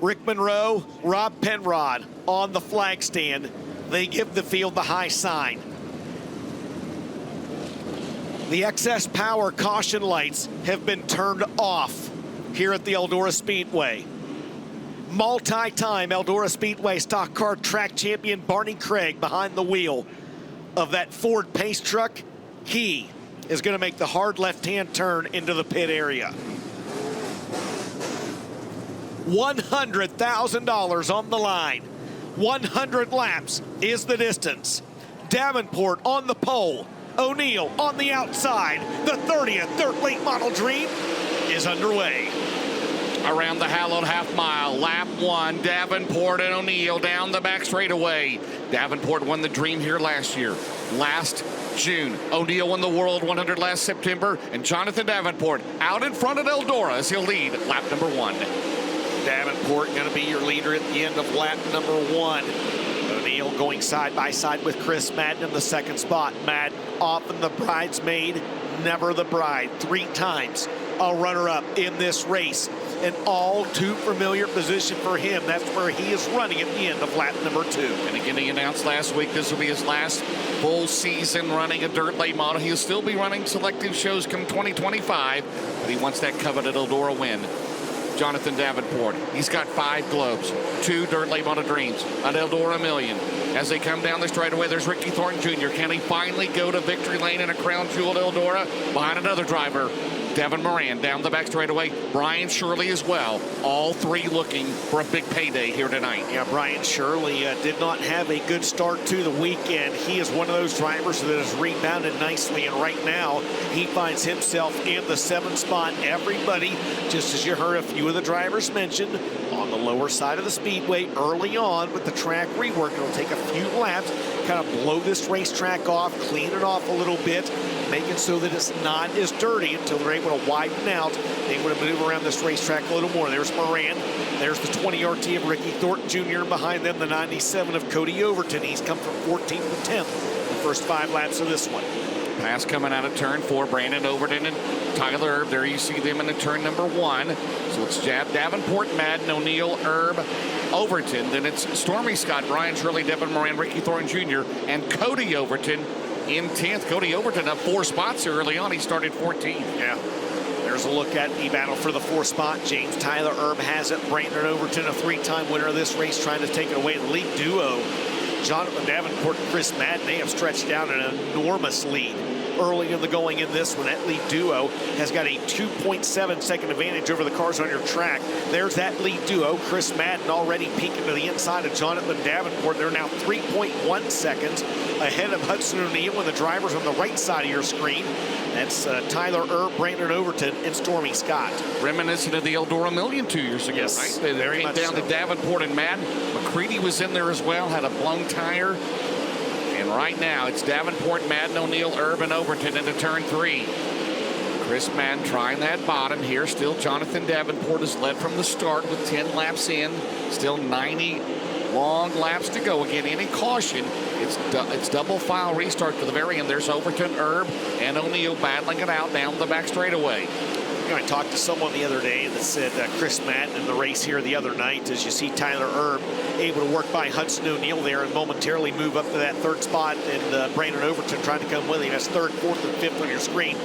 Rick Monroe, Rob Penrod on the flag stand. They give the field the high sign. The excess power caution lights have been turned off here at the Eldora Speedway. Multi-time Eldora Speedway stock car track champion Barney Craig behind the wheel of that Ford Pace truck. He is going to make the hard left-hand turn into the pit area. $100,000 on the line. 100 laps is the distance. Davenport on the pole. O'Neill on the outside. The 30th Dirt Late Model Dream is underway. Around the hallowed half mile, lap 1, Davenport and O'Neill down the back straightaway. Davenport won the Dream here last year, last June. O'Neill won the World 100 last September, and Jonathan Davenport out in front at Eldora as he'll lead lap number 1. Davenport going to be your leader at the end of lap number 1. O'Neill going side by side with Chris Madden in the second spot. Madden often the bridesmaid, never the bride. 3 times a runner-up in this race. An all too familiar position for him. That's where he is running at the end of lap number 2. And again, he announced last week this will be his last full season running a dirt late model. He'll still be running selective shows come 2025, but he wants that coveted Eldora win. Jonathan Davenport, he's got 5 globes, 2 dirt late model dreams, an Eldora Million. As they come down the straightaway, there's Ricky Thornton Jr. Can he finally go to victory lane in a crown jewel Eldora behind another driver? Devin Moran down the back straightaway. Brian Shirley as well. All 3 looking for a big payday here tonight. Yeah, Brian Shirley did not have a good start to the weekend. He is one of those drivers that has rebounded nicely, and right now he finds himself in the 7th spot. Everybody, just as you heard a few of the drivers mentioned, on the lower side of the speedway early on with the track rework. It'll take a few laps, kind of blow this racetrack off, clean it off a little bit, make it so that it's not as dirty until they're able to widen out. They want to move around this racetrack a little more. There's Moran. There's the 20 RT of Ricky Thornton Jr. Behind them, the 97 of Cody Overton. He's come from 14th to 10th the first 5 laps of this one. Pass coming out of turn 4. Brandon Overton and Tyler Erb. There you see them in the turn number 1. So it's Davenport, Madden, O'Neill, Erb, Overton. Then it's Stormy Scott, Brian Shirley, Devin Moran, Ricky Thornton Jr., and Cody Overton in 10th. Cody Overton up 4 spots early on. He started 14th. Yeah. There's a look at the battle for the 4th spot. James Tyler Erb has it. Brandon Overton, a 3-time winner of this race, trying to take it away. The lead duo, Jonathan Davenport and Chris Madden, they have stretched down an enormous lead early in the going in this one. That lead duo has got a 2.7 second advantage over the cars on your track. There's that lead duo. Chris Madden already peeking to the inside of Jonathan Davenport. They're now 3.1 seconds ahead of Hudson O'Neill and the drivers on the right side of your screen. That's Tyler Erb, Brandon Overton, and Stormy Scott. Reminiscent of the Eldora Million 2 years ago. Yes, right? They came down to Davenport and Madden. McCreadie was in there as well, had a blown tire. And right now, it's Davenport, Madden, O'Neill, Erb, and Overton into turn 3. Chris Madden trying that bottom here. Still, Jonathan Davenport is led from the start with 10 laps in. Still 90 long laps to go. Again, any caution, it's double file restart to the very end. There's Overton, Erb, and O'Neill battling it out down the back straightaway. I talked to someone the other day that said Chris Madden in the race here the other night, as you see Tyler Erb able to work by Hudson O'Neill there and momentarily move up to that 3rd spot, and Brandon Overton trying to come with him. That's 3rd, 4th, and 5th on your screen.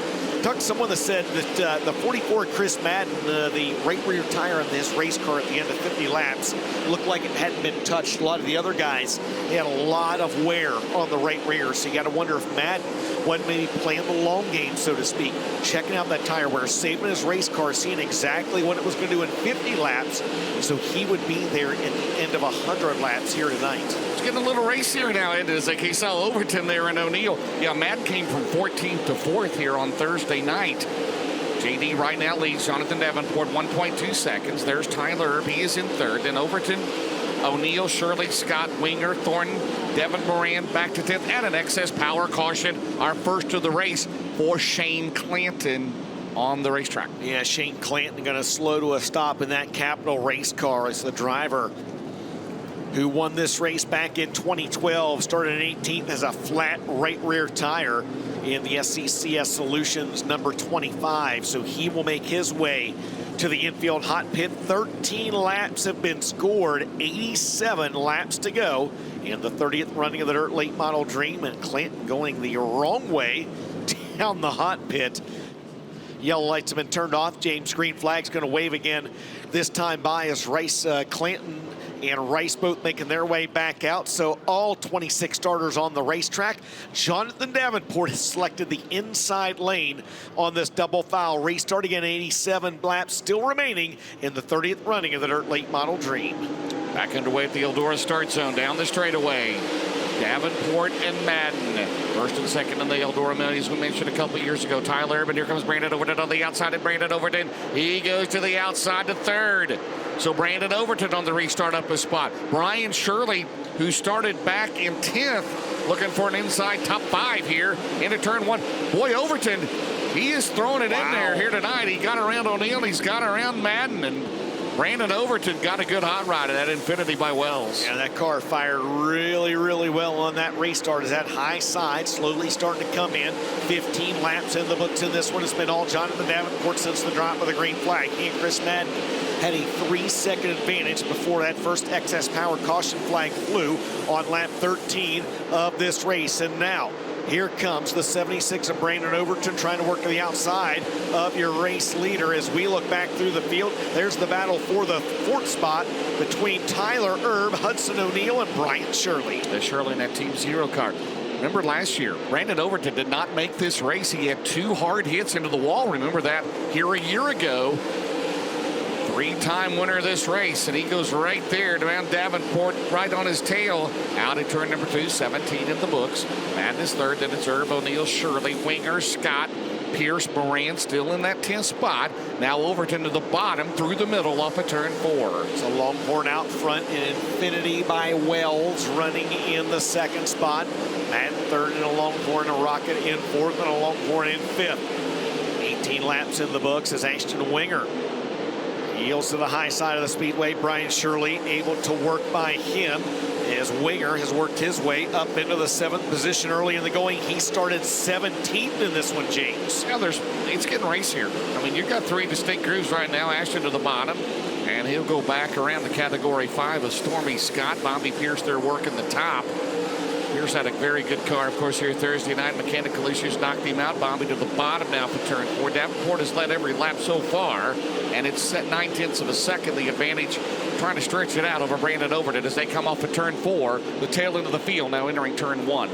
Talked to someone that said that the 44 Chris Madden, the right rear tire in this race car at the end of 50 laps looked like it hadn't been touched. A lot of the other guys, they had a lot of wear on the right rear, so you got to wonder if Madden wasn't maybe playing the long game, so to speak, checking out that tire wear, saving his race car, seeing exactly what it was going to do in 50 laps, so he would be there at the end of 100 laps here tonight. It's getting a little racier now, isn't it? As like he saw Overton there and O'Neill. Yeah, Madden came from 14th to 4th here on Thursday night. JD right now leads Jonathan Davenport 1.2 seconds. There's Tyler Erb. He is in 3rd. Then Overton, O'Neill, Shirley, Scott, Winger, Thornton, Devin Moran back to 10th. And an excess power caution, our first of the race for Shane Clanton on the racetrack. Yeah, Shane Clanton going to slow to a stop in that Capital race car as the driver who won this race back in 2012, started in 18th as a flat right rear tire in the SCCS Solutions number 25. So he will make his way to the infield hot pit. 13 laps have been scored, 87 laps to go in the 30th running of the Dirt Late Model Dream, and Clanton going the wrong way down the hot pit. Yellow lights have been turned off. James green flag's going to wave again, this time by as Clanton and Rice both making their way back out. So all 26 starters on the racetrack. Jonathan Davenport has selected the inside lane on this double foul. Restarting at 87 laps still remaining in the 30th running of the Dirt Late Model Dream. Back underway at the Eldora start zone, down the straightaway. Davenport and Madden. First and second in the Eldora Millies, we mentioned a couple years ago. Tyler Urban, here comes Brandon Overton on the outside, and Brandon Overton, he goes to the outside to third. So Brandon Overton on the restart up a spot. Brian Shirley, who started back in 10th, looking for an inside top 5 here into turn 1. Boy, Overton, he is throwing it in there here tonight. He got around O'Neill, he's got around Madden, and Brandon Overton got a good hot ride at that Infinity by Wells. Yeah, that car fired really, really well on that restart as that high side slowly starting to come in. 15 laps in the books in this one. It's been all Jonathan Davenport since the drop of the green flag. He and Chris Madden had a 3-second advantage before that first excess power caution flag flew on lap 13 of this race. And now, here comes the 76 of Brandon Overton trying to work to the outside of your race leader. As we look back through the field, there's the battle for the 4th spot between Tyler Erb, Hudson O'Neill, and Brian Shirley. The Shirley in that Team Zero car. Remember last year, Brandon Overton did not make this race. He had 2 hard hits into the wall. Remember that here a year ago. 3-time winner of this race, and he goes right there around Davenport, right on his tail. Out at turn number 2, 17 in the books. Madden is third, then it's Erb, O'Neill, Shirley, Winger, Scott, Pierce, Moran still in that 10th spot. Now Overton to the bottom through the middle off of turn 4. It's a Longhorn out front, and Infinity by Wells running in the 2nd spot. Madden third and a Longhorn, a Rocket in 4th, and a Longhorn in 5th. 18 laps in the books as Ashton Winger yields to the high side of the speedway. Brian Shirley able to work by him as Winger has worked his way up into the 7th position early in the going. He started 17th in this one, James. Yeah, it's getting racier. I mean, you've got 3 distinct grooves right now. Ashton to the bottom, and he'll go back around the category 5 of Stormy Scott. Bobby Pierce there working the top. Pierce had a very good car, of course, here Thursday night. Mechanical issues knocked him out. Bobby to the bottom now for turn 4. Davenport has led every lap so far, and it's set 9/10 of a second. The advantage, trying to stretch it out over Brandon Overton as they come off of turn 4. The tail end of the field now entering turn 1.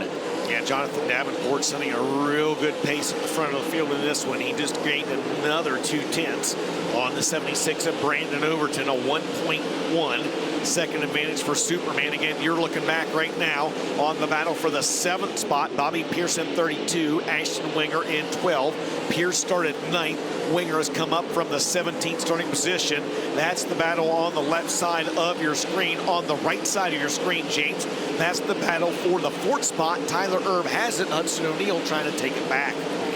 Yeah, Jonathan Davenport sending a real good pace at the front of the field in this one. He just gained another 2/10 on the 76 of Brandon Overton, a 1.1 second advantage for Superman. Again, you're looking back right now on the battle for the 7th spot. Bobby Pierce in 32, Ashton Winger in 12. Pierce started 9th. Winger has come up from the 17th starting position. That's the battle on the left side of your screen. On the right side of your screen, James, that's the battle for the 4th spot. Tyler Erb has it. Hudson O'Neill trying to take it back.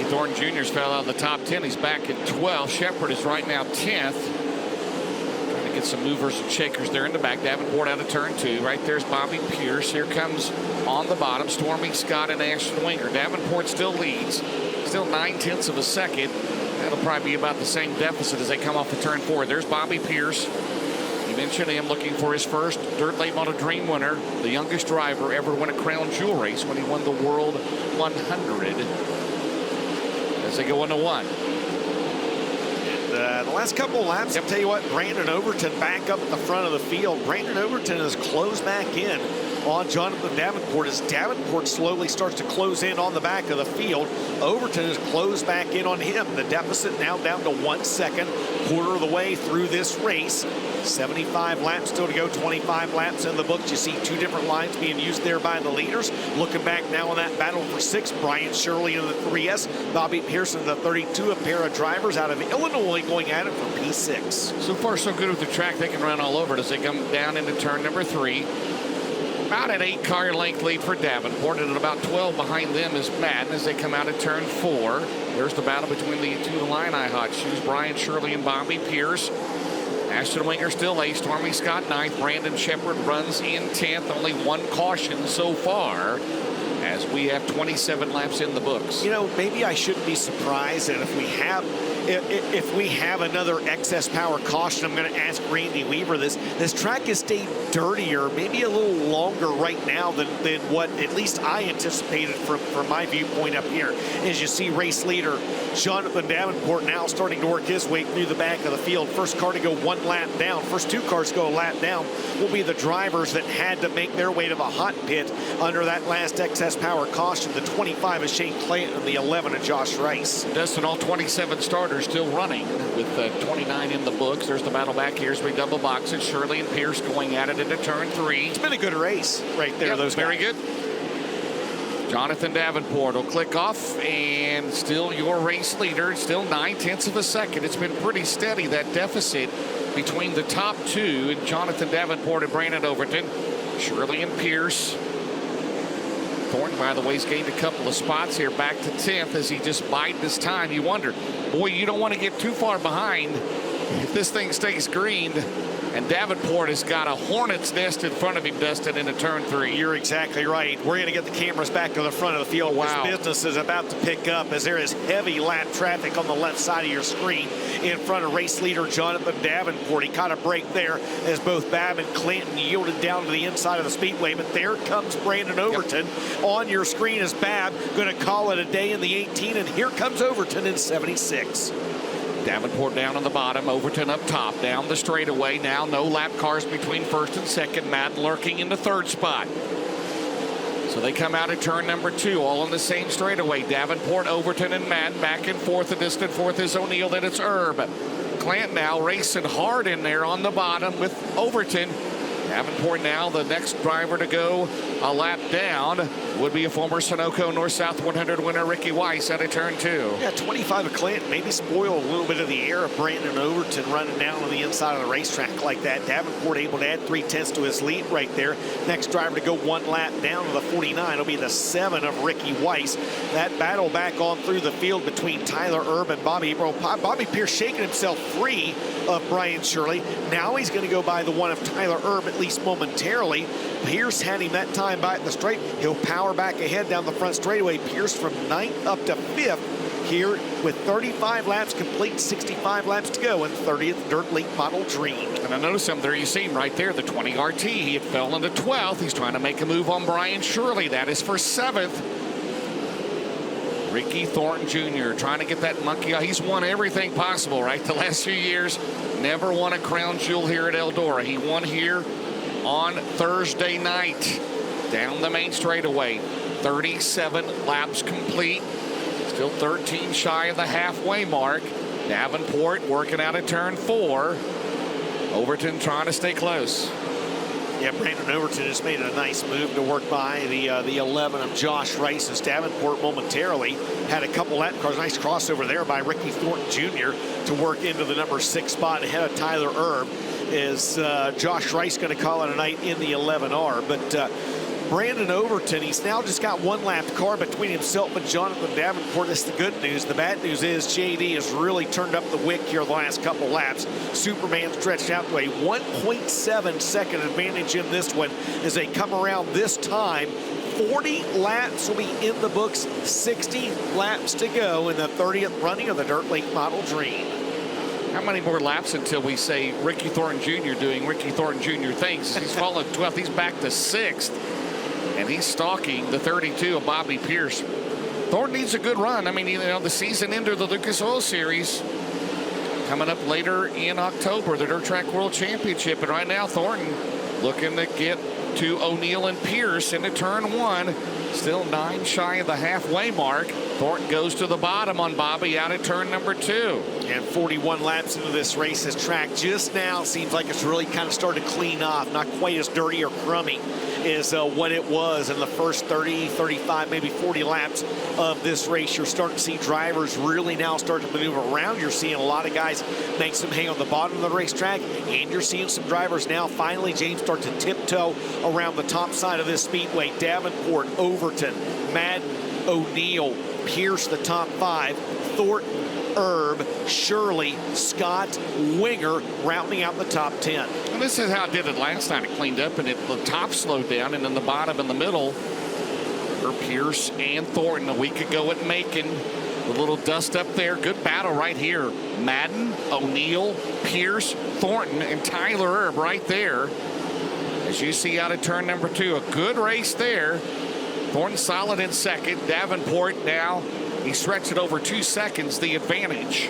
Thornton Jr.'s fell out of the top 10. He's back at 12. Sheppard is right now 10th. Trying to get some movers and shakers there in the back. Davenport out of turn 2. Right there's Bobby Pierce. Here comes on the bottom Stormy Scott and Ashton Winger. Davenport still leads. Still 9/10 of a second. That'll probably be about the same deficit as they come off the turn 4. There's Bobby Pierce. You mentioned him looking for his first Dirt Late Model Dream winner, the youngest driver ever to win a Crown Jewel race when he won the World 100. As they go 1-1. The last couple of laps, I'll tell you what, Brandon Overton back up at the front of the field. Brandon Overton has closed back in on Jonathan Davenport as Davenport slowly starts to close in on the back of the field. Overton has closed back in on him. The deficit now down to 1 second, quarter of the way through this race. 75 laps still to go, 25 laps in the books. You see 2 different lines being used there by the leaders. Looking back now on that battle for 6, Brian Shirley in the 3S, Bobby Pearson in the 32, a pair of drivers out of Illinois going at it for P6. So far, so good with the track. They can run all over it as they come down into turn number 3. About an 8-car length lead for Davenport, and about 12 behind them is Madden as they come out of turn 4. There's the battle between the 2 Illini hot shoes, Brian Shirley and Bobby Pierce. Ashton Winger still a Stormy Scott 9th. Brandon Sheppard runs in 10th. Only 1 caution so far as we have 27 laps in the books. You know, maybe I shouldn't be surprised, and if we have if we have another excess power caution, I'm going to ask Randy Weaver this. This track has stayed dirtier, maybe a little longer right now than what at least I anticipated from my viewpoint up here. As you see race leader Jonathan Davenport now starting to work his way through the back of the field. First car to go one lap down. First two cars go a lap down will be the drivers that had to make their way to the hot pit under that last excess power caution. The 25 is Shane Clanton and the 11 of Josh Rice. Dustin, all 27 starters still running with 29 in the books. There's the battle back here as we double box it. Shirley and Pierce going at it into turn 3. It's been a good race right there. Yep, those very guys. good. Jonathan Davenport will click off, and still your race leader, still 9/10 of a second. It's been pretty steady, that deficit between the top two, and Jonathan Davenport and Brandon Overton. Shirley and Pierce. Thornton, by the way, has gained a couple of spots here, back to 10th as he just bided his time. You wonder, boy, you don't want to get too far behind if this thing stays green. And Davenport has got a hornet's nest in front of him, Dustin, into turn 3. You're exactly right. We're going to get the cameras back to the front of the field. Wow. This business is about to pick up as there is heavy lap traffic on the left side of your screen in front of race leader Jonathan Davenport. He caught a break there as both Babb and Clanton yielded down to the inside of the speedway. But there comes Brandon Overton. Yep. On your screen is Babb going to call it a day in the 18, and here comes Overton in 76. Davenport down on the bottom, Overton up top, down the straightaway. Now no lap cars between first and second. Madden lurking in the third spot. So they come out at turn number 2, all on the same straightaway. Davenport, Overton, and Madden back and forth. The distant fourth is O'Neill, then it's Erb. Clanton now racing hard in there on the bottom with Overton. Davenport now the next driver to go a lap down would be a former Sunoco North-South 100 winner Ricky Weiss out of turn 2. Yeah, 25 of Clanton maybe spoiled a little bit of the air of Brandon Overton running down on the inside of the racetrack like that. Davenport able to add 3/10 to his lead right there. Next driver to go one lap down to the 49 will be the 7 of Ricky Weiss. That battle back on through the field between Tyler Erb and Bobby Pierce shaking himself free of Brian Shirley. Now he's going to go by the 1 of Tyler Erb, at least momentarily. Pierce had him that time by the straight. He'll power back ahead down the front straightaway. Pierce from 9th up to 5th here with 35 laps complete, 65 laps to go in 30th Dirt League Model Dream. And I noticed him there, you see him right there, the 20 RT. He had fell into 12th. He's trying to make a move on Brian Shirley. That is for 7th. Ricky Thornton Jr. trying to get that monkey. He's won everything possible, right? The last few years, never won a crown jewel here at Eldora. He won here on Thursday night. Down the main straightaway. 37 laps complete. Still 13 shy of the halfway mark. Davenport working out of turn 4. Overton trying to stay close. Yeah, Brandon Overton has made a nice move to work by the 11 of Josh Rice as Davenport momentarily had a couple lap cars. Nice crossover there by Ricky Thornton Jr. to work into the number 6 spot ahead of Tyler Erb. Is Josh Rice going to call it a night in the 11R? But Brandon Overton, he's now just got one lapped car between himself and Jonathan Davenport. That's the good news. The bad news is JD has really turned up the wick here the last couple laps. Superman stretched out to a 1.7 second advantage in this one as they come around this time. 40 laps will be in the books, 60 laps to go in the 30th running of the Dirt League Model Dream. How many more laps until we say Ricky Thornton Jr. doing Ricky Thornton Jr. things? He's fallen 12th. He's back to 6th. And he's stalking the 32 of Bobby Pierce. Thornton needs a good run. I mean, you know, the season ender of the Lucas Oil Series coming up later in October, the Dirt Track World Championship. And right now, Thornton looking to get to O'Neill and Pierce into turn 1. Still 9 shy of the halfway mark. Thornton goes to the bottom on Bobby out at turn number 2. And 41 laps into this race, this track just now seems like it's really kind of started to clean off. Not quite as dirty or crummy as what it was in the first 30, 35, maybe 40 laps of this race. You're starting to see drivers really now start to maneuver around. You're seeing a lot of guys make some hay on the bottom of the racetrack, and you're seeing some drivers now finally, James, start to tiptoe around the top side of this speedway. Davenport, Overton, Madden, O'Neill, Pierce, the top 5, Thornton, Erb, Shirley, Scott, Winger rounding out the top 10. And this is how it did it last time. It cleaned up and the top slowed down, and then the bottom and the middle for Pierce and Thornton. A week ago at Macon, A little dust up there. Good battle right here. Madden, O'Neill, Pierce, Thornton, and Tyler Erb right there. As you see out of turn number 2, a good race there. Thornton solid in second. Davenport now, he stretched it over 2 seconds, the advantage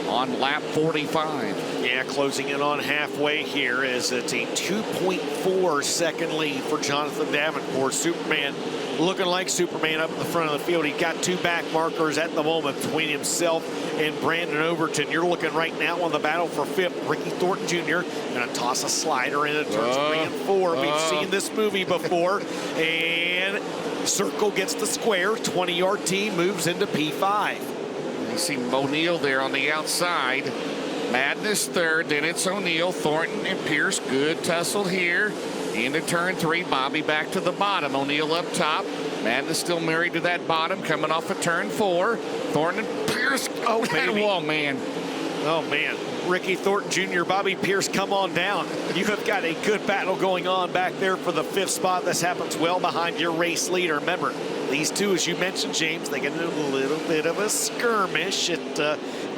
on lap 45. Yeah, closing in on halfway here as it's a 2.4 second lead for Jonathan Davenport. Superman looking like Superman up in the front of the field. He got 2 back markers at the moment between himself and Brandon Overton. You're looking right now on the battle for 5th. Ricky Thornton Jr. going to toss a slider into turns 3 and 4. We've seen this movie before. And Circle gets the square. 20-yard tee moves into P5. You see O'Neill there on the outside. Madden is 3rd, then it's O'Neill, Thornton, and Pierce. Good tussle here. Into turn 3, Bobby back to the bottom. O'Neill up top. Madden is still married to that bottom, coming off of turn 4. Thornton and Pierce. Oh, that wall, man. Oh, man. Ricky Thornton Jr., Bobby Pierce, come on down. You have got a good battle going on back there for the 5th spot. This happens well behind your race leader. Remember, these two, as you mentioned, James, they get a little bit of a skirmish at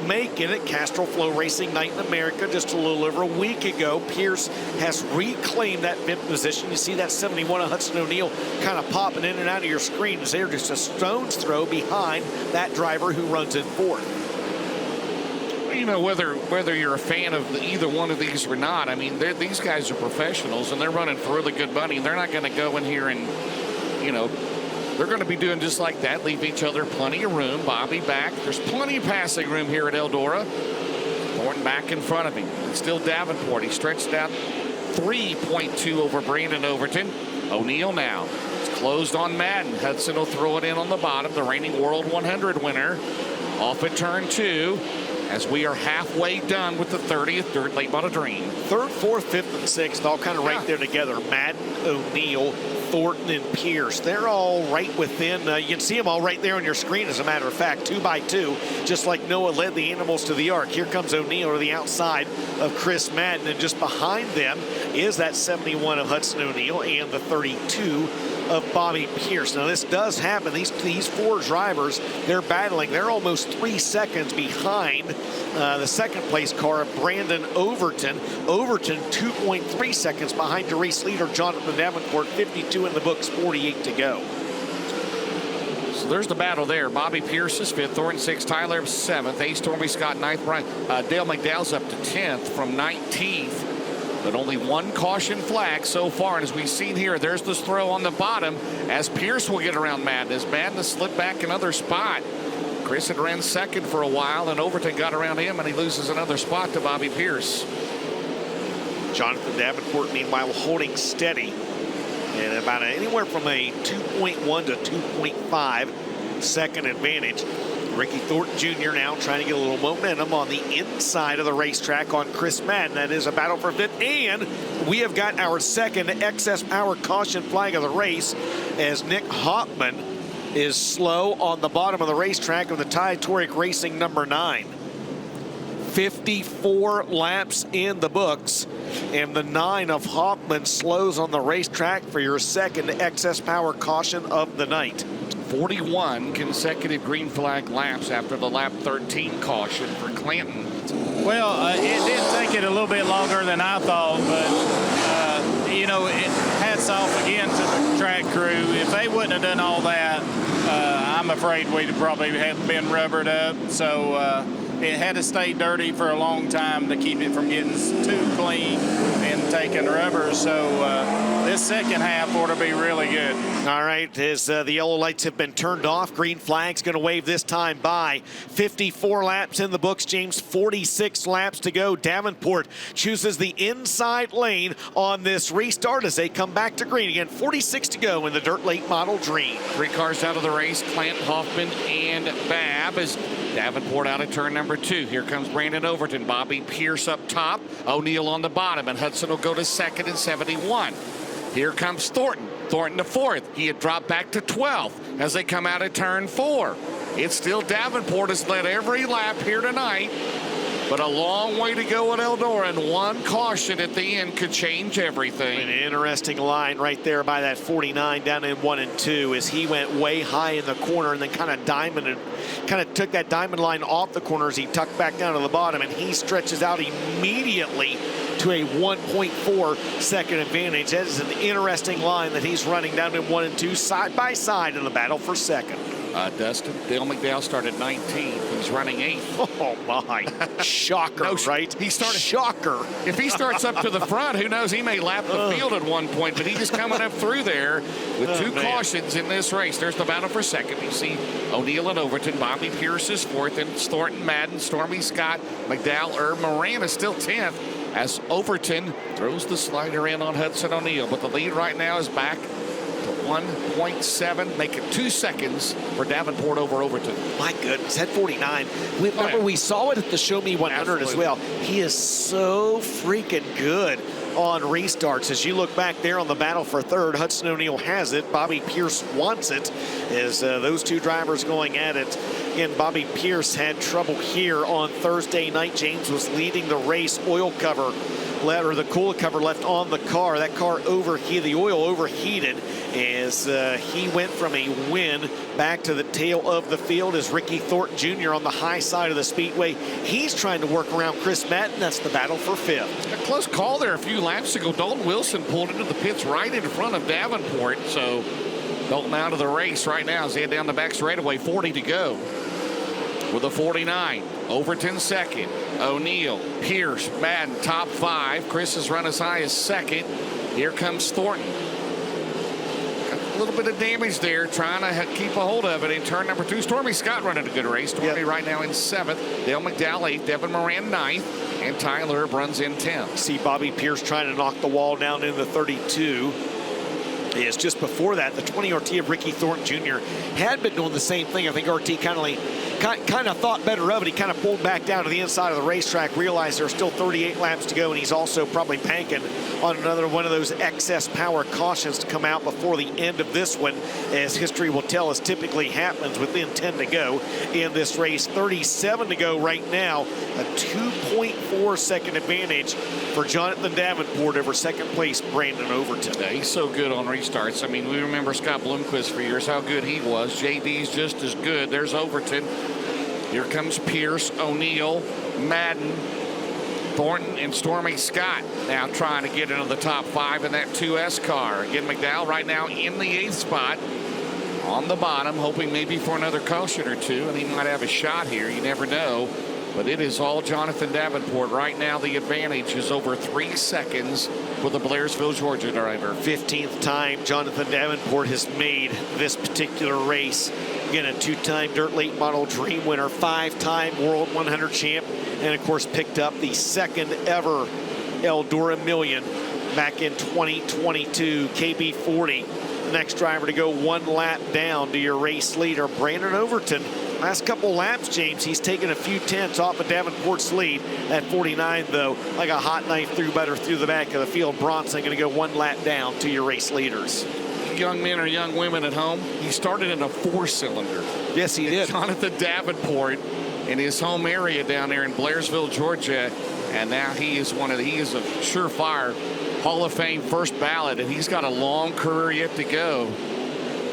Macon at Castrol FloRacing Night in America just a little over a week ago. Pierce has reclaimed that 5th position. You see that 71 of Hudson O'Neill kind of popping in and out of your screen as they're just a stone's throw behind that driver who runs in 4th. You know, whether you're a fan of either one of these or not, I mean, these guys are professionals and they're running for really good money. They're not going to go in here and, you know, they're going to be doing just like that, leave each other plenty of room. Bobby back. There's plenty of passing room here at Eldora. Thornton back in front of him. It's still Davenport. He stretched out 3.2 over Brandon Overton. O'Neill now. It's closed on Madden. Hudson will throw it in on the bottom. The reigning World 100 winner. Off at turn 2. As we are halfway done with the 30th Dirt Late Model Dream. 3rd, 4th, 5th, and 6th, all kind of right there together. Madden, O'Neill, Thornton, and Pierce. They're all right within, you can see them all right there on your screen, as a matter of fact, 2 by 2, just like Noah led the animals to the ark. Here comes O'Neill to the outside of Chris Madden, and just behind them is that 71 of Hudson O'Neill and the 32 of Bobby Pierce. Now, this does happen. These 4 drivers, they're battling. They're almost 3 seconds behind the 2nd place car of Brandon Overton. Overton 2.3 seconds behind your race leader, Jonathan Davenport. 52 in the books, 48 to go. So there's the battle there. Bobby Pierce is 5th, Thornton 6th, Tyler 7th, A. Stormy Scott 9th, Dale McDowell's up to 10th from 19th. But only 1 caution flag so far. And as we've seen here, there's this throw on the bottom as Pierce will get around Madden. As Madden slipped back another spot. Chris had ran 2nd for a while, and Overton got around him, and he loses another spot to Bobby Pierce. Jonathan Davenport, meanwhile, holding steady. And about anywhere from a 2.1 to 2.5 second advantage. Ricky Thornton Jr. now trying to get a little momentum on the inside of the racetrack on Chris Madden. That is a battle for 5th. And we have got our 2nd excess power caution flag of the race as Nick Hoffman is slow on the bottom of the racetrack of the Toric Racing number 9. 54 laps in the books, and the 9 of Hoffman slows on the racetrack for your 2nd excess power caution of the night. 41 consecutive green flag laps after the lap 13 caution for Clanton. Well, it did take it a little bit longer than I thought, but you know, hats off again to the track crew. If they wouldn't have done all that, I'm afraid we'd probably have been rubbered up. So it had to stay dirty for a long time to keep it from getting too clean and taking rubber. So this 2nd half ought to be really good. All right, as the yellow lights have been turned off, green flag's going to wave this time by. 54 laps in the books, James. 46 laps to go. Davenport chooses the inside lane on this restart as they come back to green again. 46 to go in the Dirt Late Model Dream. 3 cars out of the race, Clanton, Hoffman, and Babb as Davenport out of turn number 2. Here comes Brandon Overton. Bobby Pierce up top. O'Neill on the bottom, and Hudson will go to 2nd and 71. Here comes Thornton. Thornton to 4th. He had dropped back to 12th as they come out of turn 4. It's still Davenport has led every lap here tonight. but a long way to go at Eldora, and one caution at the end could change everything. An interesting line right there by that 49 down in 1 and 2 as he went way high in the corner and then kind of took that diamond line off the corner as he tucked back down to the bottom, and he stretches out immediately to a 1.4 second advantage. That is an interesting line that he's running down in 1 and 2 side by side in the battle for second. Dustin, Dale McDowell started 19th. He's running 8th. Oh, my. Shocker, No, right? He started. Shocker. If he starts up to the front, who knows? He may lap the field at one point, but he's just coming up through there with two cautions in this race. There's the battle for second. You see O'Neill and Overton. Bobby Pierce is 4th, and it's Thornton, Madden, Stormy Scott, McDowell, Moran is still 10th as Overton throws the slider in on Hudson O'Neill. But the lead right now is back to 1.7, make it 2 seconds for Davenport over Overton. My goodness, that 49. Remember, we saw it at the Show Me 100 as well. He is so freaking good on restarts. As you look back there on the battle for third, Hudson O'Neill has it. Bobby Pierce wants it. As those two drivers going at it. Again, Bobby Pierce had trouble here on Thursday night. James was leading the race. Oil cover, or the coolant cover left on the car. That car overheated, the oil overheated as he went from a win back to the tail of the field as Ricky Thornton Jr. on the high side of the speedway. He's trying to work around Chris Madden. That's the battle for 5th. A close call there a few laps ago. Dalton Wilson pulled into the pits right in front of Davenport. So Dalton out of the race right now as he head down the back straightaway. 40 to go. With a 49, Overton 2nd, O'Neill, Pierce, Madden top 5. Chris has run as high as 2nd. Here comes Thornton. Got a little bit of damage there, trying to keep a hold of it in turn number 2. Stormy Scott running a good race. Stormy right now in 7th. Dale McDowell 8th. Devin Moran 9th. And Tyler runs in 10th. See Bobby Pierce trying to knock the wall down in the 32. Is just before that, the 20 RT of Ricky Thornton Jr. had been doing the same thing. I think RT kind of thought better of it. He kind of pulled back down to the inside of the racetrack, realized there's still 38 laps to go, and he's also probably banking on another one of those excess power cautions to come out before the end of this one, as history will tell us typically happens within 10 to go in this race. 37 to go right now, a 2.4 second advantage for Jonathan Davenport over second place Brandon Overton. Yeah, he's so good on restarts. I mean, we remember Scott Bloomquist for years, how good he was. JD's just as good. There's Overton. Here comes Pierce, O'Neill, Madden, Thornton, and Stormy Scott now trying to get into the top 5 in that 2S car. Again, McDowell right now in the 8th spot on the bottom, hoping maybe for another caution or two, and he might have a shot here. You never know. But it is all Jonathan Davenport. Right now, the advantage is over 3 seconds for the Blairsville, Georgia driver. 15th time Jonathan Davenport has made this particular race. Again, a 2-time dirt late model dream winner, 5-time World 100 champ, and of course picked up the 2nd ever Eldora Million back in 2022. KB40, the next driver to go 1 lap down to your race leader, Brandon Overton. Last couple laps, James, he's taken a few tenths off of Davenport's lead. At 49, though, like a hot knife through butter through the back of the field. Bronson going to go 1 lap down to your race leaders. Young men or young women at home, he started in a 4-cylinder. Yes, he did. Jonathan Davenport in his home area down there in Blairsville, Georgia, and now he is a surefire Hall of Fame first ballot, and he's got a long career yet to go.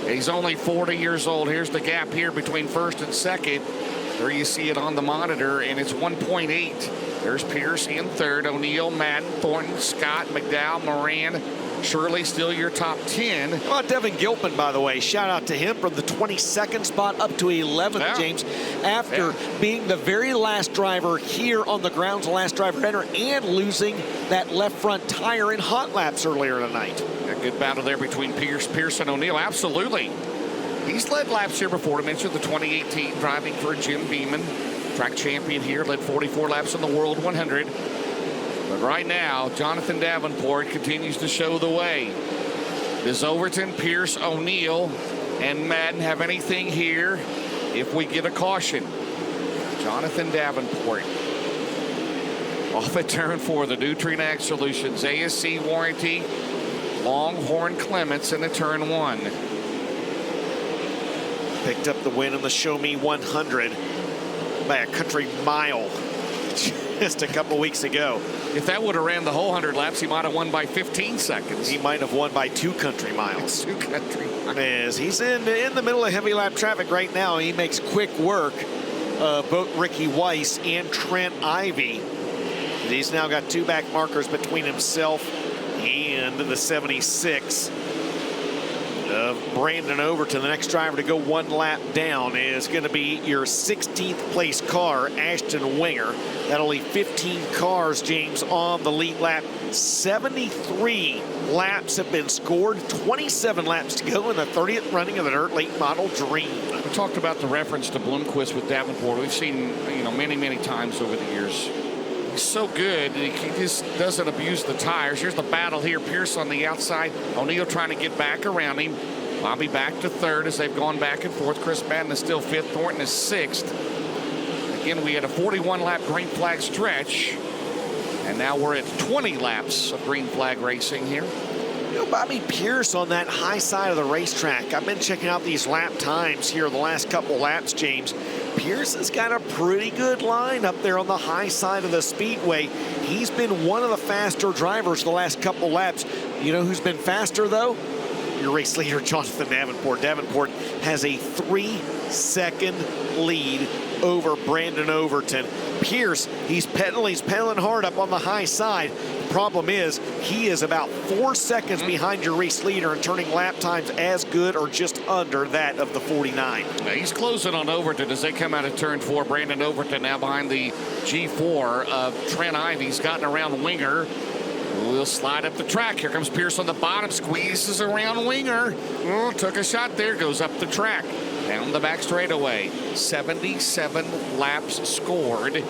He's only 40 years old. Here's the gap here between first and second. There you see it on the monitor, and it's 1.8. There's Pierce in 3rd, O'Neill, Madden, Thornton, Scott, McDowell, Moran, Shirley still your top 10. How about Devin Gilpin, by the way? Shout out to him from the 22nd spot up to 11th, James, after being the very last driver here on the grounds, the last driver enter, and losing that left front tire in hot laps earlier tonight. A good battle there between Pierce and O'Neill. Absolutely. He's led laps here before. To mention the 2018 driving for Jim Beeman, track champion here, led 44 laps in the World 100. But right now, Jonathan Davenport continues to show the way. Does Overton, Pierce, O'Neill, and Madden have anything here if we get a caution? Jonathan Davenport off at turn 4, the Nutrien Ag Solutions ASC warranty, Longhorn Clements in the turn 1. Picked up the win in the Show Me 100 by a country mile. just a couple weeks ago. If that would have ran the whole 100 laps, he might have won by 15 seconds. He might have won by 2 country miles. 2 country miles. As he's in the middle of heavy lap traffic right now. He makes quick work of both Ricky Weiss and Trent Ivey. He's now got 2 back markers between himself and the 76 of Brandon Overton. The next driver to go 1 lap down is going to be your 16th place car, Ashton Winger. That'll leave 15 cars, James, on the lead lap. 73 laps have been scored, 27 laps to go in the 30th running of the Dirt Late Model Dream. We talked about the reference to Bloomquist with Davenport. We've seen, many times over the years. He's so good, he just doesn't abuse the tires. Here's the battle here. Pierce on the outside. O'Neal trying to get back around him. Bobby back to 3rd as they've gone back and forth. Chris Madden is still 5th. Thornton is 6th. Again, we had a 41-lap green flag stretch. And now we're at 20 laps of green flag racing here. Bobby Pierce on that high side of the racetrack. I've been checking out these lap times here the last couple laps, James. Pierce has got a pretty good line up there on the high side of the speedway. He's been one of the faster drivers the last couple laps. You know who's been faster, though? Your race leader, Jonathan Davenport. Davenport has a 3-second lead over Brandon Overton. Pierce, he's pedaling hard up on the high side. Problem is, he is about 4 seconds behind your race leader and turning lap times as good or just under that of the 49. Now he's closing on Overton as they come out of turn 4. Brandon Overton now behind the G4 of Trent Ivey. He's gotten around Winger. We'll slide up the track. Here comes Pierce on the bottom, squeezes around Winger. Oh, took a shot there, goes up the track. Down the back straightaway. 77 laps scored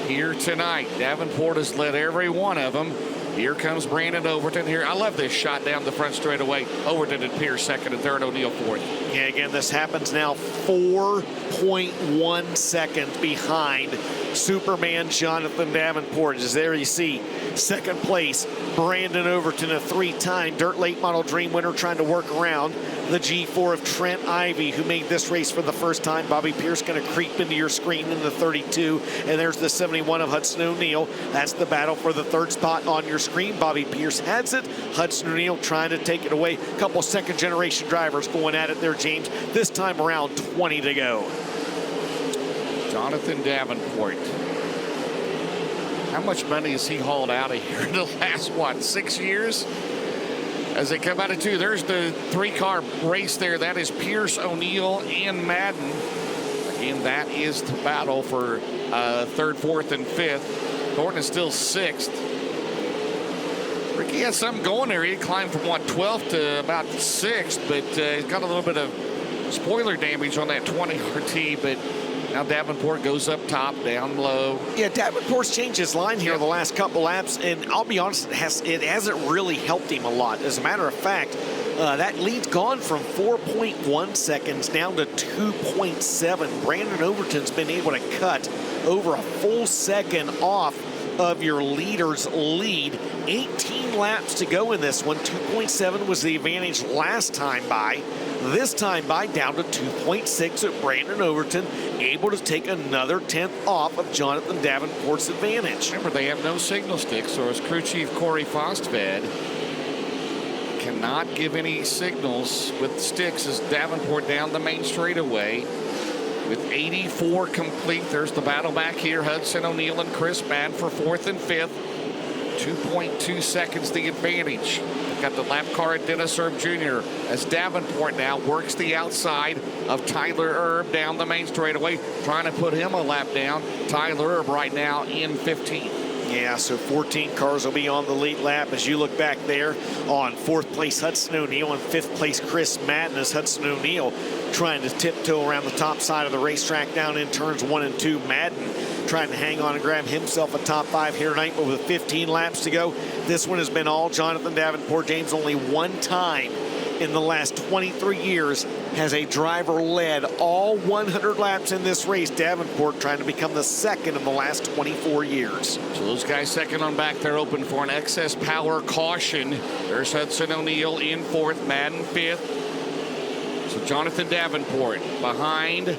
here tonight. Davenport has led every one of them. Here comes Brandon Overton here. I love this shot down the front straightaway. Overton and Pierce 2nd and 3rd. O'Neal 4th. Yeah, again, this happens now 4.1 seconds behind Superman Jonathan Davenport. As there you see, 2nd place, Brandon Overton, a 3-time Dirt Late Model Dream winner, trying to work around the G4 of Trent Ivey, who made this race for the first time. Bobby Pierce going to creep into your screen in the 32. And there's the 71 of Hudson O'Neal. That's the battle for the 3rd spot on your screen. Bobby Pierce has it. Hudson O'Neal trying to take it away. A couple 2nd-generation drivers going at it there, James. This time around, 20 to go. Jonathan Davenport. How much money has he hauled out of here in the last, 6 years? As they come out of 2, there's the 3-car race there. That is Pierce, O'Neal, and Madden. Again, that is the battle for 3rd, 4th, and 5th. Thornton is still 6th. Ricky had something going there. He climbed from 12th to about 6th, but he's got a little bit of spoiler damage on that 20 RT, but now Davenport goes up top, down low. Yeah, Davenport's changed his line here the last couple laps, and I'll be honest, it hasn't really helped him a lot. As a matter of fact, that lead's gone from 4.1 seconds down to 2.7. Brandon Overton's been able to cut over a full second off of your leader's lead. 18 laps to go in this one. 2.7 was the advantage last time by. This time by down to 2.6 at Brandon Overton, able to take another 10th off of Jonathan Davenport's advantage. Remember, they have no signal sticks, so as crew chief Corey Fostved cannot give any signals with sticks as Davenport down the main straightaway. With 84 complete, there's the battle back here. Hudson O'Neal and Chris Madden for 4th and 5th. 2.2 seconds the advantage. Got the lap car at Dennis Erb Jr. as Davenport now works the outside of Tyler Erb down the main straightaway, trying to put him a lap down. Tyler Erb right now in 15th. Yeah, so 14 cars will be on the lead lap as you look back there on 4th place Hudson O'Neal and 5th place Chris Madden as Hudson O'Neal trying to tiptoe around the top side of the racetrack down in turns 1 and 2. Madden trying to hang on and grab himself a top 5 here tonight, but with 15 laps to go, this one has been all Jonathan Davenport. James, only one time in the last 23 years has a driver led all 100 laps in this race. Davenport trying to become the 2nd in the last 24 years. So those guys 2nd on back, they're open for an excess power caution. There's Hudson O'Neal in 4th, Madden 5th. So Jonathan Davenport behind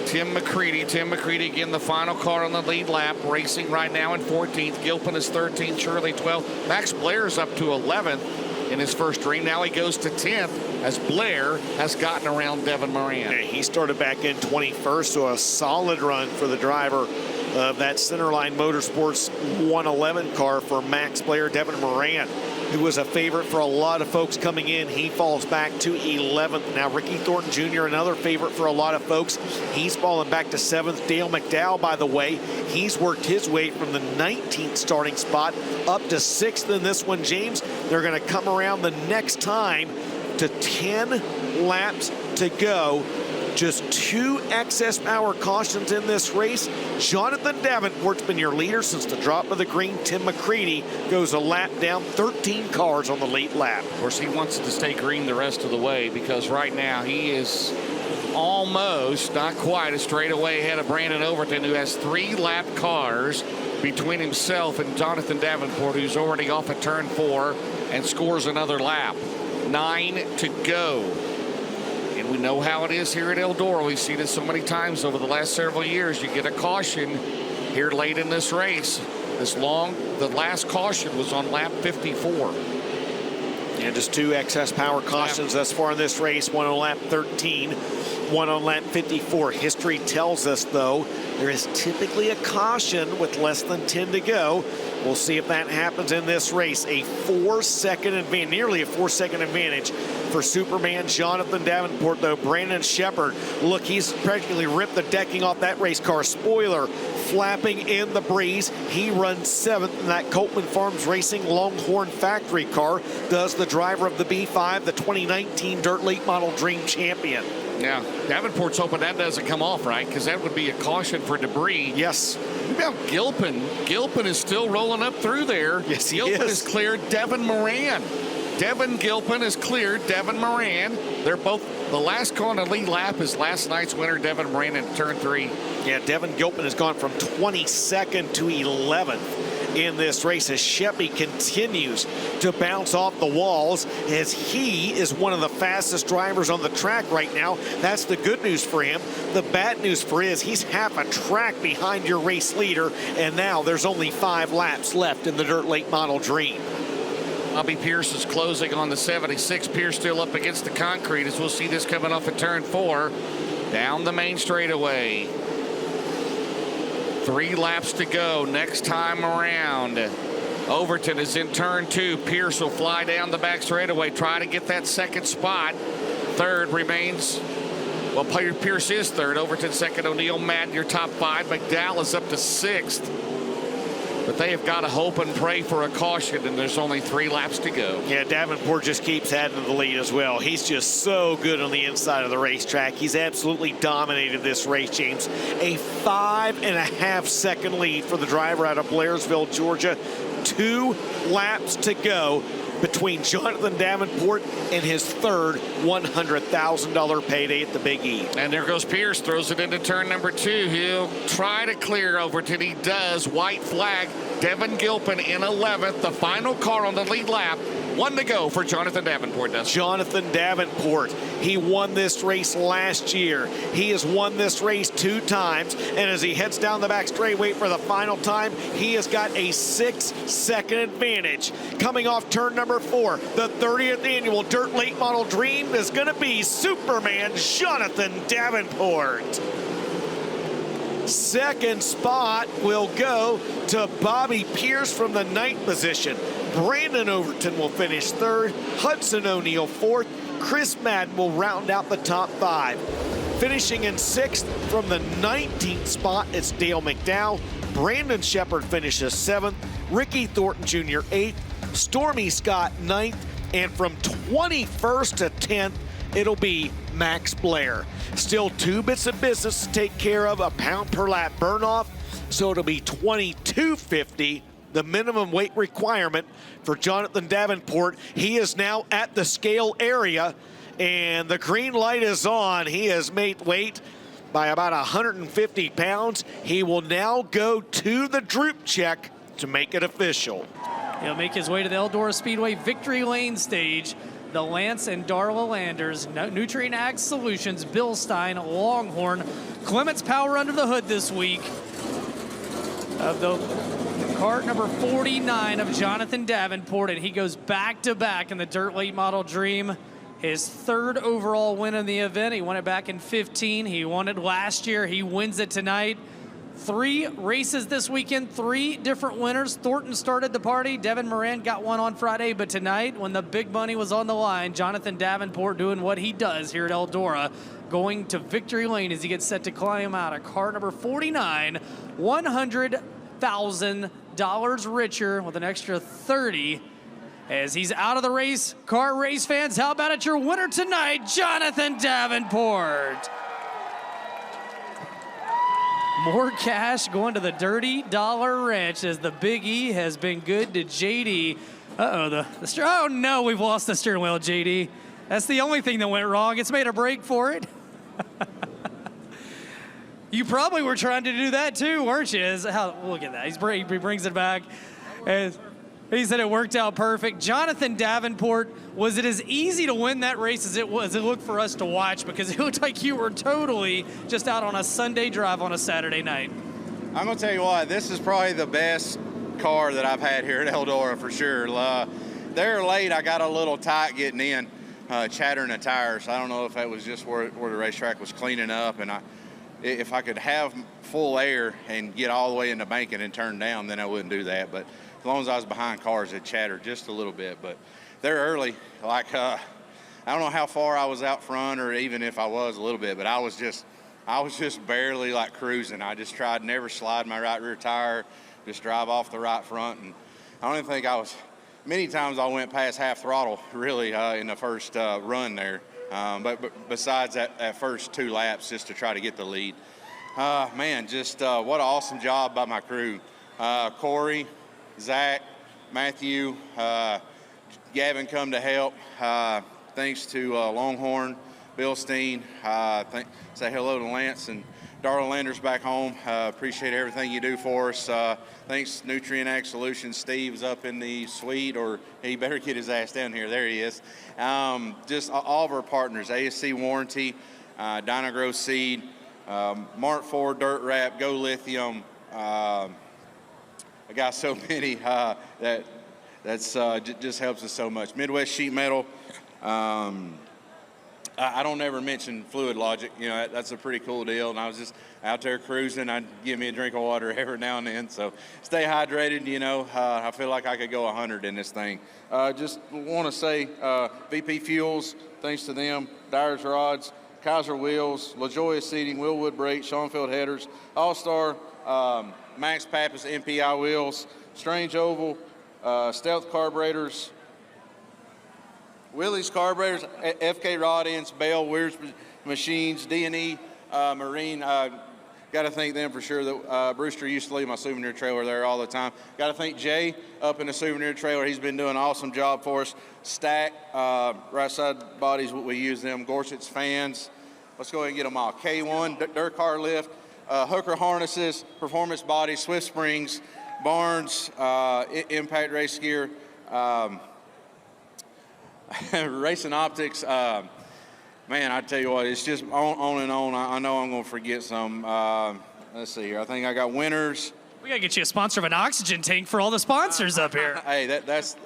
Tim McCreadie again, the final car on the lead lap, racing right now in 14th. Gilpin is 13th, Shirley 12th. Max Blair is up to 11th in his first dream. Now he goes to 10th as Blair has gotten around Devin Moran. Yeah, he started back in 21st, so a solid run for the driver of that Centerline Motorsports 111 car for Max Blair. Devin Moran, who was a favorite for a lot of folks coming in, he falls back to 11th. Now Ricky Thornton Jr., another favorite for a lot of folks, he's fallen back to 7th. Dale McDowell, by the way, he's worked his way from the 19th starting spot up to 6th in this one, James. They're going to come around the next time to 10 laps to go. Just 2 excess power cautions in this race. Jonathan Davenport's been your leader since the drop of the green. Tim McCreadie goes a lap down, 13 cars on the late lap. Of course, he wants it to stay green the rest of the way because right now he is almost, not quite, a straightaway ahead of Brandon Overton, who has 3 lap cars between himself and Jonathan Davenport, who's already off at turn 4 and scores another lap. 9 to go. And we know how it is here at Eldora. We've seen it so many times over the last several years. You get a caution here late in this race. The last caution was on lap 54. Yeah, just 2 excess power cautions thus far in this race. One on lap 13, one on lap 54. History tells us, though, there is typically a caution with less than 10 to go. We'll see if that happens in this race. A 4-second advantage, nearly a 4-second advantage for Superman Jonathan Davenport, though. Brandon Sheppard, look, he's practically ripped the decking off that race car. Spoiler flapping in the breeze. He runs 7th in that Coltman Farms Racing Longhorn factory car. Does the driver of the B5, the 2019 Dirt Late Model Dream champion. Now, Davenport's hoping that doesn't come off, right? Because that would be a caution for debris. Yes. What about Gilpin? Gilpin is still rolling up through there. Yes, he Gilpin is. is cleared Devin Moran. Devin Gilpin is cleared Devin Moran. They're both, the last car on the lead lap is last night's winner, Devin Moran, in turn 3. Yeah, Devin Gilpin has gone from 22nd to 11th in this race as Sheppard continues to bounce off the walls as he is one of the fastest drivers on the track right now. That's the good news for him. The bad news for is he's half a track behind your race leader, and now there's only 5 laps left in the Dirt Late Model Dream. Bobby Pierce is closing on the 76. Pierce still up against the concrete as we'll see this coming off at turn 4 down the main straightaway. 3 laps to go next time around. Overton is in turn 2. Pierce will fly down the back straightaway, try to get that second spot. Third remains, well, Pierce is third. Overton second. O'Neill, Madden, your top 5. McDowell is up to 6th. But they have got to hope and pray for a caution, and there's only 3 laps to go. Yeah, Davenport just keeps adding to the lead as well. He's just so good on the inside of the racetrack. He's absolutely dominated this race, James. A 5.5 second lead for the driver out of Blairsville, Georgia. 2 laps to go between Jonathan Davenport and his third $100,000 payday at the Big E. And there goes Pierce, throws it into turn number 2. He'll try to clear Overton. He does. White flag. Devin Gilpin in 11th. The final car on the lead lap. 1 to go for Jonathan Davenport. Jonathan Davenport, he won this race last year. He has won this race 2 times, and as he heads down the back straightaway for the final time, he has got a 6-second advantage. Coming off turn number 4, the 30th annual Dirt Late Model Dream is going to be Superman Jonathan Davenport. Second spot will go to Bobby Pierce from the 9th position. Brandon Overton will finish 3rd. Hudson O'Neill 4th. Chris Madden will round out the top 5. Finishing in 6th from the 19th spot, it's Dale McDowell. Brandon Sheppard finishes 7th. Ricky Thornton Jr. 8th. Stormy Scott 9th. And from 21st to 10th, it'll be Max Blair. Still 2 bits of business to take care of, a pound per lap burn off. So it'll be 22.50, the minimum weight requirement for Jonathan Davenport. He is now at the scale area and the green light is on. He has made weight by about 150 pounds. He will now go to the droop check to make it official. He'll make his way to the Eldora Speedway victory lane stage. the Lance and Darla Landers, Nutrient Ag Solutions, Bill Stein, Longhorn, Clements Power under the hood this week of the cart number 49 of Jonathan Davenport, and he goes back-to-back in the Dirt Late Model Dream. His third overall win in the event. He won it back in 15. He won it last year. He wins it tonight. 3 races this weekend, 3 different winners. Thornton started the party. Devin Moran got one on Friday, but tonight, when the big money was on the line, Jonathan Davenport doing what he does here at Eldora, going to victory lane as he gets set to climb out of car number 49, $100,000 richer with an extra 30 as he's out of the race. Car race fans, how about it? Your winner tonight, Jonathan Davenport. More cash going to the Dirty Dollar Ranch as the Big E has been good to JD. Oh no, we've lost the steering wheel, JD. That's the only thing that went wrong. It's made a break for it. You probably were trying to do that too, weren't you? Look at that. He brings it back. As he said it worked out perfect. Jonathan Davenport, was it as easy to win that race as it looked for us to watch? Because it looked like you were totally just out on a Sunday drive on a Saturday night. I'm going to tell you what, this is probably the best car that I've had here at Eldora for sure. There late, I got a little tight getting in, chattering the tires. I don't know if that was just where the racetrack was cleaning up. And if I could have full air and get all the way into banking and turn down, then I wouldn't do that. But as long as I was behind cars, it chattered just a little bit. But they're early. I don't know how far I was out front, or even if I was a little bit, but I was just barely like cruising. I just tried never slide my right rear tire, just drive off the right front. And I don't even think many times I went past half throttle really in the first run there. But besides that first 2 laps just to try to get the lead. Man, just what an awesome job by my crew. Corey, Zach, Matthew, Gavin come to help. Thanks to Longhorn, Bill Steen. Say hello to Lance and Darla Landers back home. Appreciate everything you do for us. Thanks Nutrient Ag Solutions. Steve's up in the suite, or he better get his ass down here. There he is. Just all of our partners, ASC Warranty, Dynagrow Seed, Mark Ford, Dirt Wrap, Go Lithium. I got so many that's just helps us so much. Midwest Sheet Metal. I don't ever mention Fluid Logic. You know, that's a pretty cool deal. And I was just out there cruising. I'd give me a drink of water every now and then. So stay hydrated, you know. I feel like I could go 100 in this thing. Just want to say VP Fuels, thanks to them, Dyer's Rods, Kaiser Wheels, LaJoya Seating, Willwood Brakes, Schoenfeld Headers, All-Star, Max Pappas, MPI Wheels, Strange Oval, Stealth Carburetors, Willie's Carburetors, FK Rod Ends, Bell, Weir's Machines, D&E Marine. Got to thank them for sure. That Brewster used to leave my souvenir trailer there all the time. Got to thank Jay up in the souvenir trailer. He's been doing an awesome job for us. Stack, right side bodies, we use them. Gorsuch's fans. Let's go ahead and get them all. K1, Dirt Car Lift, Hooker Harnesses, Performance Bodies, Swift Springs, Barnes, Impact Race Gear, Racing Optics. Man, I tell you what, it's just on and on. I know I'm going to forget some. Let's see here. I think I got winners. We got to get you a sponsor of an oxygen tank for all the sponsors up here. Hey, that's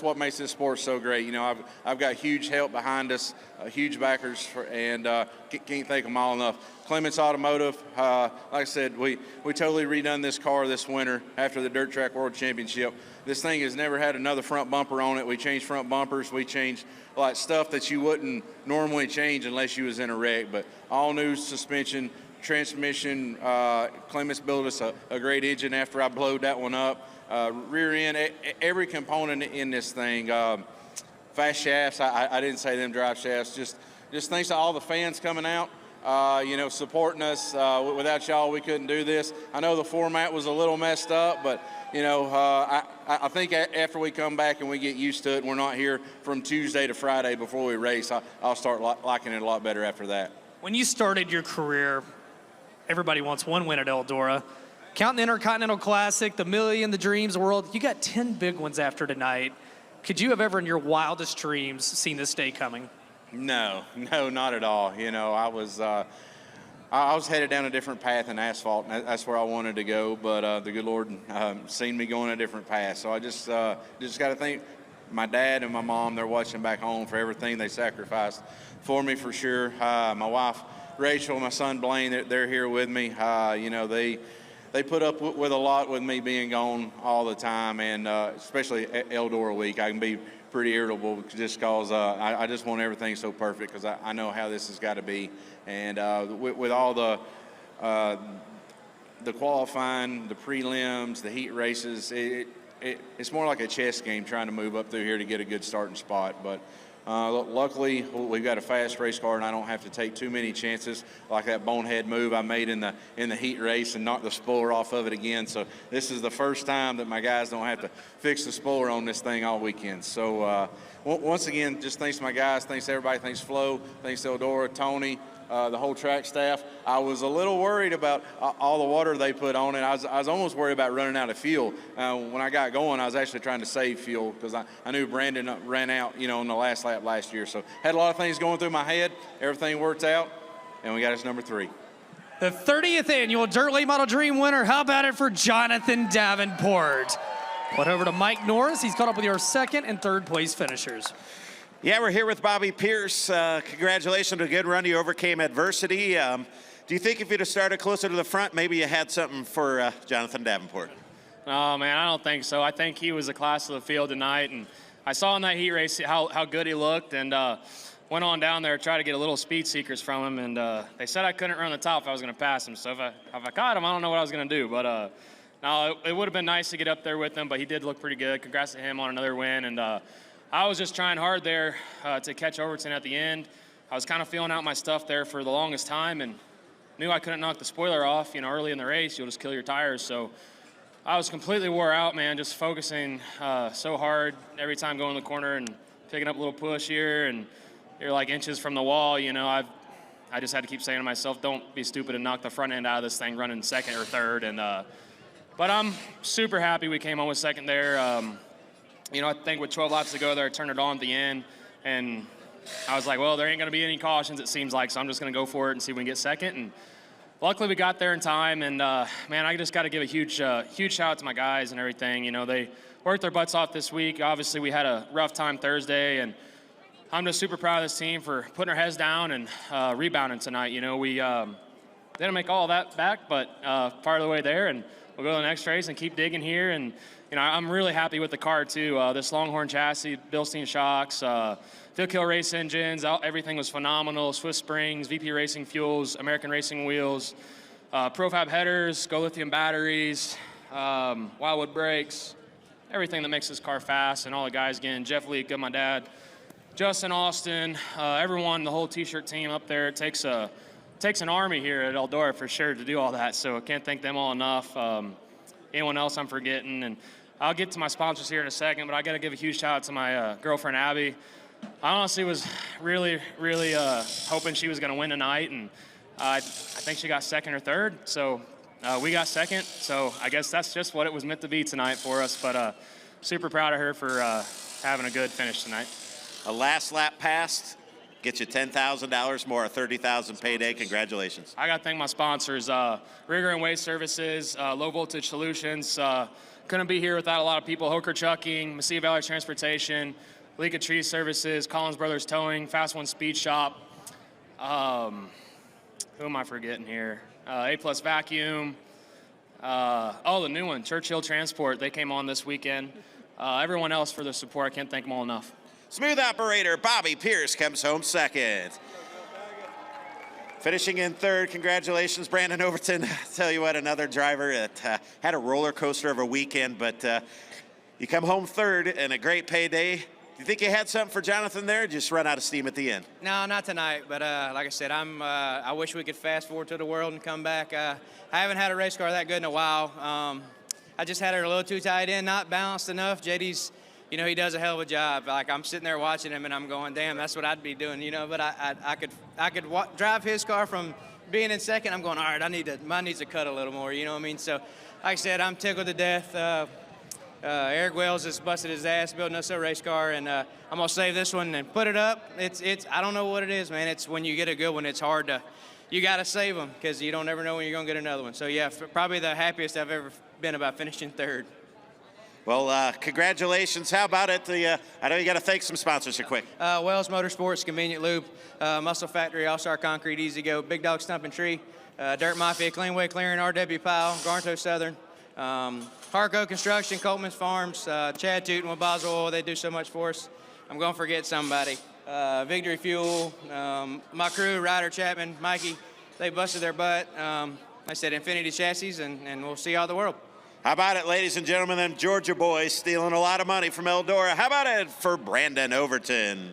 what makes this sport so great. You know, I've got huge help behind us, huge backers, and can't thank them all enough. Clements Automotive, like I said, we totally redone this car this winter after the Dirt Track World Championship. This thing has never had another front bumper on it. We changed front bumpers. We changed like stuff that you wouldn't normally change unless you was in a wreck. But all new suspension, transmission. Clements built us a great engine after I blowed that one up. Rear end, every component in this thing. Fast shafts. I didn't say them drive shafts. Just thanks to all the fans coming out. You know, supporting us. Without y'all, we couldn't do this. I know the format was a little messed up, but, you know, I think after we come back and we get used to it, and we're not here from Tuesday to Friday before we race, I'll start liking it a lot better after that. When you started your career, everybody wants one win at Eldora. Counting the Intercontinental Classic, the Million, the Dreams World, you got 10 big ones after tonight. Could you have ever in your wildest dreams seen this day coming? No, not at all. You know, I was headed down a different path in asphalt, and that's where I wanted to go. But the good Lord seen me going a different path. So I just got to thank my dad and my mom. They're watching back home for everything they sacrificed for me, for sure. My wife Rachel, my son Blaine, they're here with me. You know, they put up with a lot with me being gone all the time, and especially Eldora week, I can be pretty irritable just because I just want everything so perfect, because I know how this has got to be. And with all the qualifying, the prelims, the heat races, it's more like a chess game trying to move up through here to get a good starting spot. But luckily, we've got a fast race car, and I don't have to take too many chances like that bonehead move I made in the heat race and knock the spoiler off of it again. So this is the first time that my guys don't have to fix the spoiler on this thing all weekend. So once again, just thanks to my guys, thanks to everybody, thanks Flo, thanks to Eldora, Tony, the whole track staff. I was a little worried about all the water they put on it. I was almost worried about running out of fuel. When I got going, I was actually trying to save fuel because I knew Brandon ran out, you know, on the last lap last year. So had a lot of things going through my head. Everything worked out, and we got us number 3. The 30th annual Dirt Late Model Dream winner. How about it for Jonathan Davenport? Went over to Mike Norris. He's caught up with your second and third place finishers. Yeah, we're here with Bobby Pierce. Congratulations on a good run. You overcame adversity. Do you think if you'd have started closer to the front, maybe you had something for Jonathan Davenport? Oh, man, I don't think so. I think he was the class of the field tonight, and I saw in that heat race how good he looked, and went on down there to try to get a little speed seekers from him, and they said I couldn't run the top if I was going to pass him. So if I caught him, I don't know what I was going to do. But no, it would have been nice to get up there with him, but he did look pretty good. Congrats to him on another win, and I was just trying hard there to catch Overton at the end. I was kind of feeling out my stuff there for the longest time and knew I couldn't knock the spoiler off. You know, early in the race, you'll just kill your tires. So I was completely wore out, man, just focusing so hard every time going in the corner and picking up a little push here, and you're like inches from the wall. You know, I just had to keep saying to myself, don't be stupid and knock the front end out of this thing running second or third. And but I'm super happy we came home with second there. You know, I think with 12 laps to go there, I turned it on at the end, and I was like, well, there ain't going to be any cautions, it seems like, so I'm just going to go for it and see if we can get second. And luckily we got there in time, and, man, I just got to give a huge shout out to my guys and everything. You know, they worked their butts off this week. Obviously, we had a rough time Thursday, and I'm just super proud of this team for putting our heads down and rebounding tonight. You know, we didn't make all that back, but part of the way there, and we'll go to the next race and keep digging here. And you know, I'm really happy with the car too. This Longhorn chassis, Bilstein shocks, Phil Kill race engines, everything was phenomenal. Swiss springs, VP Racing fuels, American Racing wheels, Profab headers, Go Lithium batteries, Wildwood brakes, everything that makes this car fast. And all the guys again, Jeff Leaka, my dad, Justin Austin, everyone, the whole T-shirt team up there. It takes an army here at Eldora for sure to do all that. So I can't thank them all enough. Anyone else I'm forgetting, and I'll get to my sponsors here in a second, but I got to give a huge shout out to my girlfriend, Ivey. I honestly was really hoping she was going to win tonight, and I think she got second or third, so we got second. So I guess that's just what it was meant to be tonight for us, but super proud of her for having a good finish tonight. A last lap passed, gets you $10,000 more, a $30,000 payday. Congratulations. I got to thank my sponsors, Rigger and Waste Services, Low Voltage Solutions. Couldn't be here without a lot of people. Hooker Trucking, Mesilla Valley Transportation, Leaka Tree Services, Collins Brothers Towing, Fast One Speed Shop. Who am I forgetting here? A Plus Vacuum. The new one, Churchill Transport. They came on this weekend. Everyone else for the support. I can't thank them all enough. Smooth operator Bobby Pierce comes home second. Finishing in third, congratulations, Brandon Overton. Tell you what, another driver that had a roller coaster of a weekend, but you come home third and a great payday. Do you think you had something for Jonathan there, or just run out of steam at the end? No, not tonight, but like I said, I wish we could fast forward to the world and come back. I haven't had a race car that good in a while. I just had her a little too tight in, not balanced enough. JD's, you know, he does a hell of a job. Like, I'm sitting there watching him, and I'm going, damn, that's what I'd be doing, you know. But I could drive his car from being in second. I'm going, all right, mine needs to cut a little more, you know what I mean? So, like I said, I'm tickled to death. Eric Wells has busted his ass building us a race car, and I'm gonna save this one and put it up. It's I don't know what it is, man. It's when you get a good one, it's hard to, you gotta save them because you don't ever know when you're gonna get another one. So yeah, probably the happiest I've ever been about finishing third. Well, congratulations. How about it? I know you got to thank some sponsors here quick. Wells Motorsports, Convenient Lube, Muscle Factory, All-Star Concrete, Easy Go, Big Dog Stumping Tree, Dirt Mafia, Cleanway Clearing, RW Powell, Garnto Southern, Harco Construction, Coleman's Farms, Chad Tootin with Boswell Oil. They do so much for us. I'm going to forget somebody. Victory Fuel, my crew, Ryder Chapman, Mikey, they busted their butt. I said Infinity Chassis, and we'll see all the world. How about it, ladies and gentlemen, them Georgia boys stealing a lot of money from Eldora. How about it for Brandon Overton?